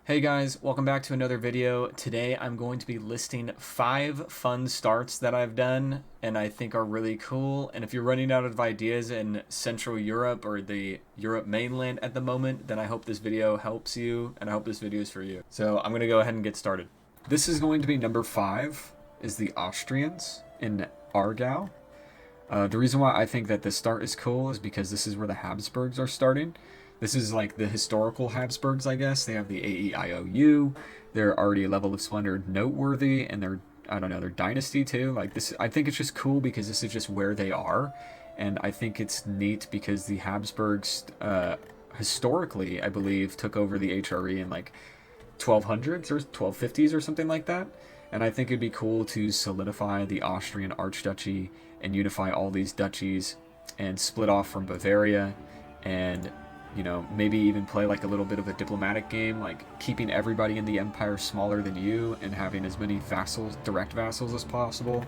Hey guys, welcome back to another video. Today I'm going to be listing 5 fun starts that I've done and I think are really cool. And if you're running out of ideas in Central Europe or the Europe mainland at the moment, then I hope this video helps you and I hope this video is for you. So I'm going to go ahead and get started. This is going to be number 5, is the Austrians in Aargau. The reason why I think that this start is cool is because this is where the Habsburgs are starting. This is like the historical Habsburgs, I guess. They have the AEIOU. They're already a level of splendor noteworthy, and they're, I don't know, their dynasty too. Like this, I think it's just cool because this is just where they are, and I think it's neat because the Habsburgs, historically, I believe, took over the HRE in like 1200s or 1250s or something like that. And I think it'd be cool to solidify the Austrian Archduchy and unify all these duchies and split off from Bavaria and, you know, maybe even play like a little bit of a diplomatic game, like keeping everybody in the empire smaller than you and having as many vassals, direct vassals as possible.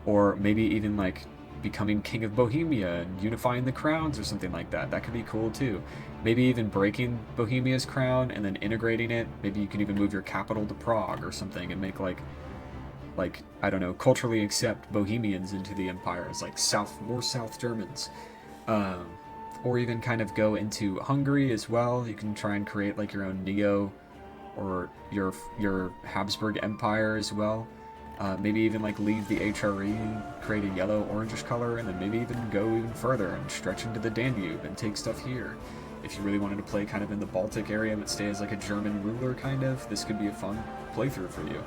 Or maybe even like becoming king of Bohemia and unifying the crowns or something like that. That could be cool too. Maybe even breaking Bohemia's crown and then integrating it. Maybe you can even move your capital to Prague or something and make like I don't know, culturally accept Bohemians into the empire as like more South Germans. Or even kind of go into Hungary as well. You can try and create like your own Neo or your Habsburg Empire as well. Maybe even like leave the HRE and create a yellow orangish color, and then maybe even go even further and stretch into the Danube and take stuff here. If you really wanted to play kind of in the Baltic area but stay as like a German ruler kind of, this could be a fun playthrough for you.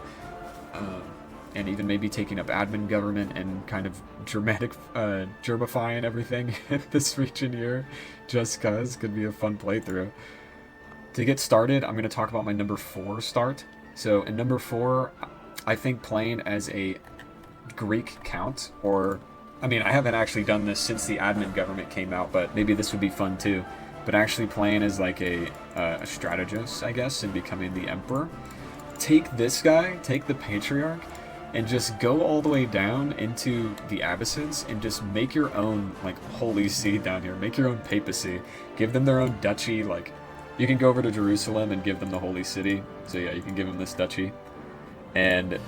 And even maybe taking up admin government and kind of Germifying everything in this region here, just cause could be a fun playthrough. To get started, I'm going to talk about my number 4 start. So in number 4, I think playing as a Greek count, or, I mean, I haven't actually done this since the admin government came out, but maybe this would be fun too. But actually playing as like a strategist, I guess, and becoming the emperor. Take this guy, take the patriarch, and just go all the way down into the Abbasids and just make your own like holy see down here. Make your own papacy. Give them their own duchy. Like, you can go over to Jerusalem and give them the holy city. So yeah, you can give them this duchy. And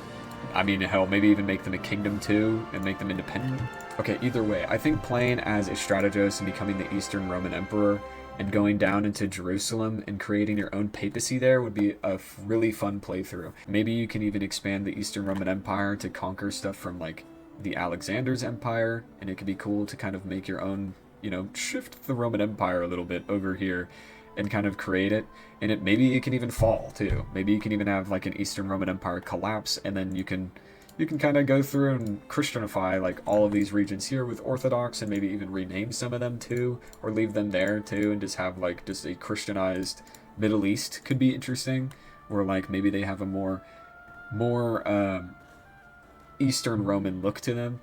I mean, hell, maybe even make them a kingdom too and make them independent. Okay, either way, I think playing as a strategist and becoming the Eastern Roman Emperor and going down into Jerusalem and creating your own papacy there would be a really fun playthrough. Maybe you can even expand the Eastern Roman Empire to conquer stuff from like the Alexander's Empire, and it could be cool to kind of make your own, you know, shift the Roman Empire a little bit over here and kind of create it. And maybe it can even fall too. Maybe you can even have like an Eastern Roman Empire collapse, and then you can kind of go through and Christianify like all of these regions here with Orthodox, and maybe even rename some of them too, or leave them there too, and just have like just a Christianized Middle East could be interesting, or like maybe they have a more Eastern Roman look to them,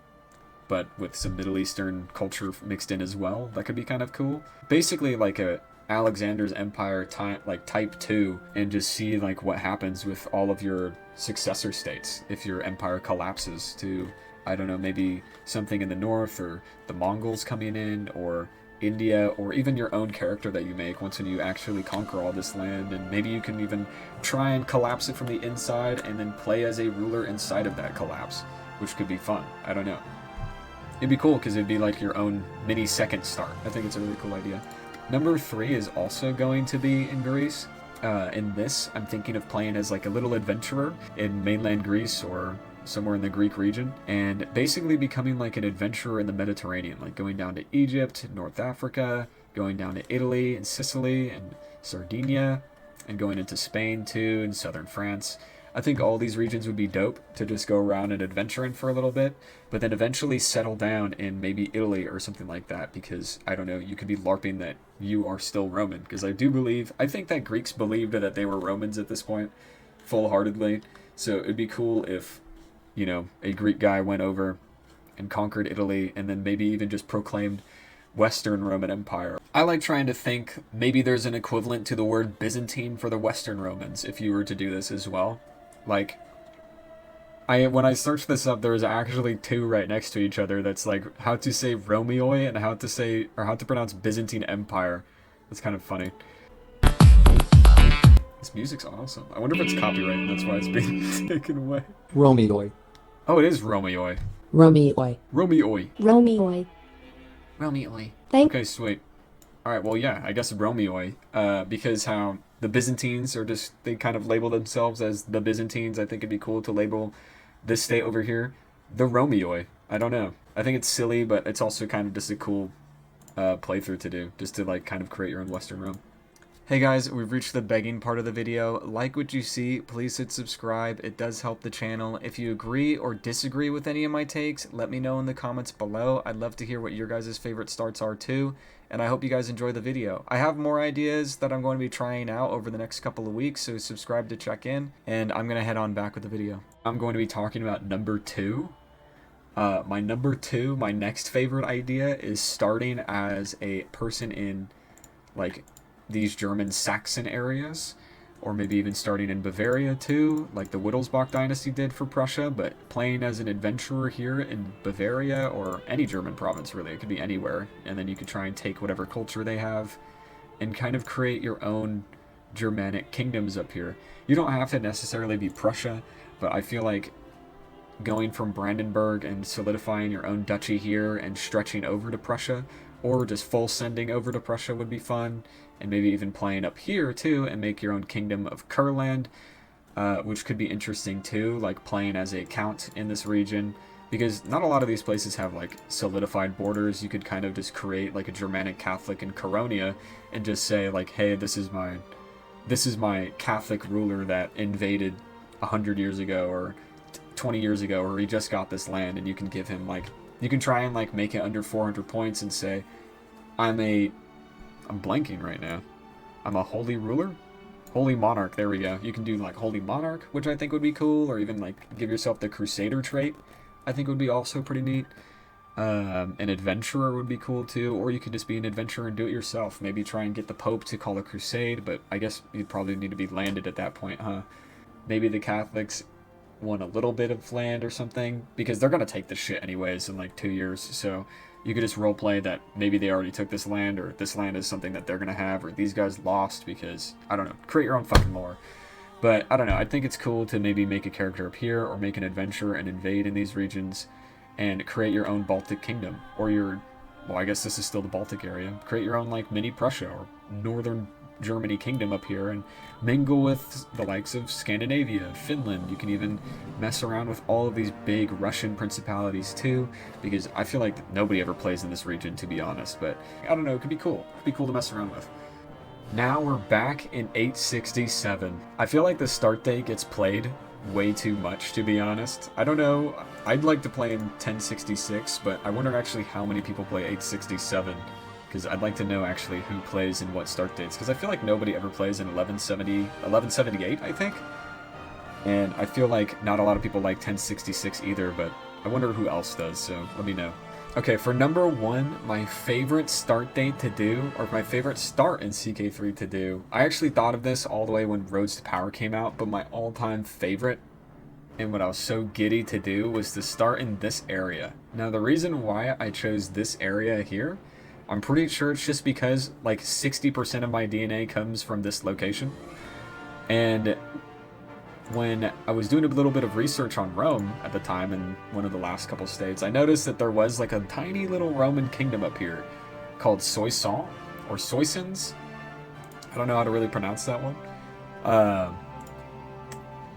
but with some Middle Eastern culture mixed in as well. That could be kind of cool. Basically like a Alexander's Empire type 2, and just see like what happens with all of your successor states if your empire collapses to, I don't know, maybe something in the north, or the Mongols coming in, or India, or even your own character that you make once you actually conquer all this land. And maybe you can even try and collapse it from the inside and then play as a ruler inside of that collapse, which could be fun. I don't know. It'd be cool because it'd be like your own mini second start. I think it's a really cool idea. Number 3 is also going to be in Greece. In this, I'm thinking of playing as like a little adventurer in mainland Greece or somewhere in the Greek region, and basically becoming like an adventurer in the Mediterranean, like going down to Egypt, North Africa, going down to Italy and Sicily and Sardinia, and going into Spain too, and southern France. I think all these regions would be dope to just go around and adventure in for a little bit, but then eventually settle down in maybe Italy or something like that, because, I don't know, you could be LARPing that you are still Roman, because I think that Greeks believed that they were Romans at this point, full-heartedly, so it'd be cool if, you know, a Greek guy went over and conquered Italy, and then maybe even just proclaimed Western Roman Empire. I like trying to think maybe there's an equivalent to the word Byzantine for the Western Romans, if you were to do this as well. Like, when I searched this up, there was actually 2 right next to each other. That's like how to say Romeoi and how to pronounce Byzantine Empire. That's kind of funny. This music's awesome. I wonder if it's copyright and that's why it's being taken away. Romeo. Oh, it is Romeo. Romeo. Romeo. Romeo. Romeo. Thank Okay, sweet. Alright, well, yeah, I guess Romeo. Because how the Byzantines are just, they kind of label themselves as the Byzantines. I think it'd be cool to label this state over here the Romeo. I don't know. I think it's silly, but it's also kind of just a cool playthrough to do, just to like kind of create your own Western Rome. Hey guys, we've reached the begging part of the video. Like what you see, please hit subscribe. It does help the channel. If you agree or disagree with any of my takes, let me know in the comments below. I'd love to hear what your guys' favorite starts are too, and I hope you guys enjoy the video. I have more ideas that I'm going to be trying out over the next couple of weeks, so subscribe to check in, and I'm going to head on back with the video. I'm going to be talking about number 2. My number 2, my next favorite idea is starting as a person in, like, these German Saxon areas, or maybe even starting in Bavaria too, like the Wittelsbach dynasty did for Prussia, but playing as an adventurer here in Bavaria, or any German province really, it could be anywhere, and then you could try and take whatever culture they have and kind of create your own Germanic kingdoms up here. You don't have to necessarily be Prussia, but I feel like going from Brandenburg and solidifying your own duchy here and stretching over to Prussia, or just full sending over to Prussia would be fun, and maybe even playing up here too and make your own kingdom of Kurland, which could be interesting too, like playing as a count in this region, because not a lot of these places have like solidified borders. You could kind of just create like a Germanic Catholic in Caronia and just say like, hey, this is my Catholic ruler that invaded 100 years ago or 20 years ago, or he just got this land, and you can give him like, you can try and like make it under 400 points and say, I'm blanking right now. I'm a holy ruler? Holy monarch, there we go. You can do like holy monarch, which I think would be cool, or even like give yourself the crusader trait. I think would be also pretty neat. An adventurer would be cool too, or you could just be an adventurer and do it yourself. Maybe try and get the Pope to call a crusade, but I guess you'd probably need to be landed at that point, huh? Maybe the Catholics want a little bit of land or something, because they're gonna take this shit anyways in like 2 years, so you could just roleplay that maybe they already took this land, or this land is something that they're gonna have, or these guys lost because, I don't know, create your own fucking lore. But, I don't know, I think it's cool to maybe make a character up here, or make an adventure and invade in these regions, and create your own Baltic kingdom, or your, well, I guess this is still the Baltic area, create your own, like, mini Prussia, or northern Germany kingdom up here, and mingle with the likes of Scandinavia, Finland. You can even mess around with all of these big Russian principalities too, because I feel like nobody ever plays in this region, to be honest, but I don't know, it could be cool. It could be cool to mess around with. Now we're back in 867. I feel like the start date gets played way too much, to be honest. I don't know, I'd like to play in 1066, but I wonder actually how many people play 867. Because I'd like to know actually who plays in what start dates, because I feel like nobody ever plays in 1178, I think. And I feel like not a lot of people like 1066 either, but I wonder who else does, so let me know. Okay, for number 1, my favorite start date to do, or my favorite start in CK3 to do, I actually thought of this all the way when Roads to Power came out, but my all-time favorite, and what I was so giddy to do, was to start in this area. Now, the reason why I chose this area here, I'm pretty sure it's just because like 60% of my DNA comes from this location. And when I was doing a little bit of research on Rome at the time in one of the last couple states, I noticed that there was like a tiny little Roman kingdom up here called Soissons, or Soissons. I don't know how to really pronounce that one.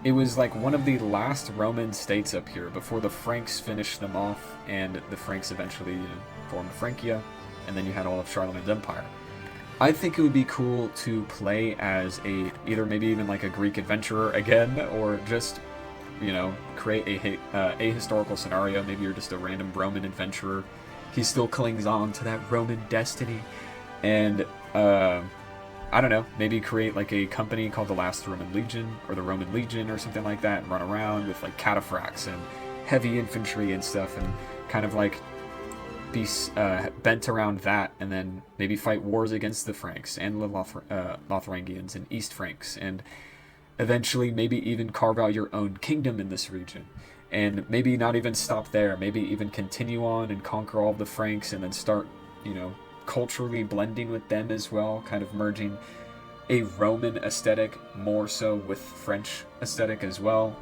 It was like one of the last Roman states up here before the Franks finished them off, and the Franks eventually formed Francia. And then you had all of Charlemagne's empire. I think it would be cool to play as a, either maybe even like a Greek adventurer again, or just, you know, create a historical scenario. Maybe you're just a random Roman adventurer. He still clings on to that Roman destiny. And, I don't know, maybe create like a company called the Last Roman Legion, or the Roman Legion, or something like that, and run around with like cataphracts and heavy infantry and stuff, and kind of like be bent around that, and then maybe fight wars against the Franks and the Lotharingians and East Franks, and eventually maybe even carve out your own kingdom in this region, and maybe not even stop there, maybe even continue on and conquer all of the Franks, and then start, you know, culturally blending with them as well, kind of merging a Roman aesthetic more so with French aesthetic as well.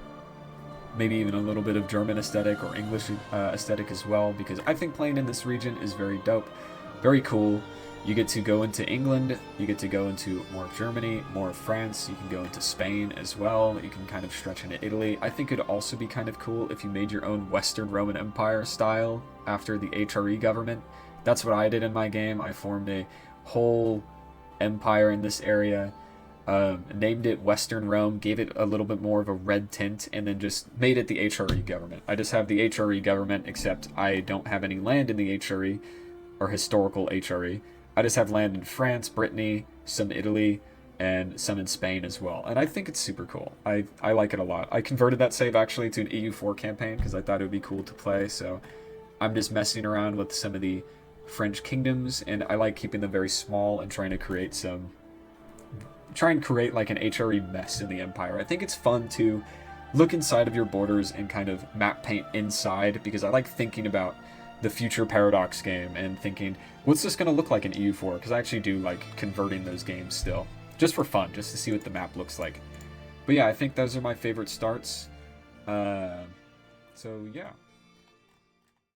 Maybe even a little bit of German aesthetic or English aesthetic as well, because I think playing in this region is very dope, very cool. You get to go into England, you get to go into more of Germany, more of France, you can go into Spain as well, you can kind of stretch into Italy. I think it'd also be kind of cool if you made your own Western Roman Empire style after the HRE government. That's what I did in my game. I formed a whole empire in this area, named it Western Rome, gave it a little bit more of a red tint, and then just made it the HRE government. I just have the HRE government, except I don't have any land in the HRE, or historical HRE. I just have land in France, Brittany, some Italy, and some in Spain as well. And I think it's super cool. I like it a lot. I converted that save actually to an EU4 campaign because I thought it would be cool to play. So I'm just messing around with some of the French kingdoms, and I like keeping them very small and trying to create like an HRE mess in the empire. I think it's fun to look inside of your borders and kind of map paint inside, because I like thinking about the future Paradox game and thinking, what's this going to look like in EU4? Because I actually do like converting those games still, just for fun, just to see what the map looks like. But yeah, I think those are my favorite starts. So yeah.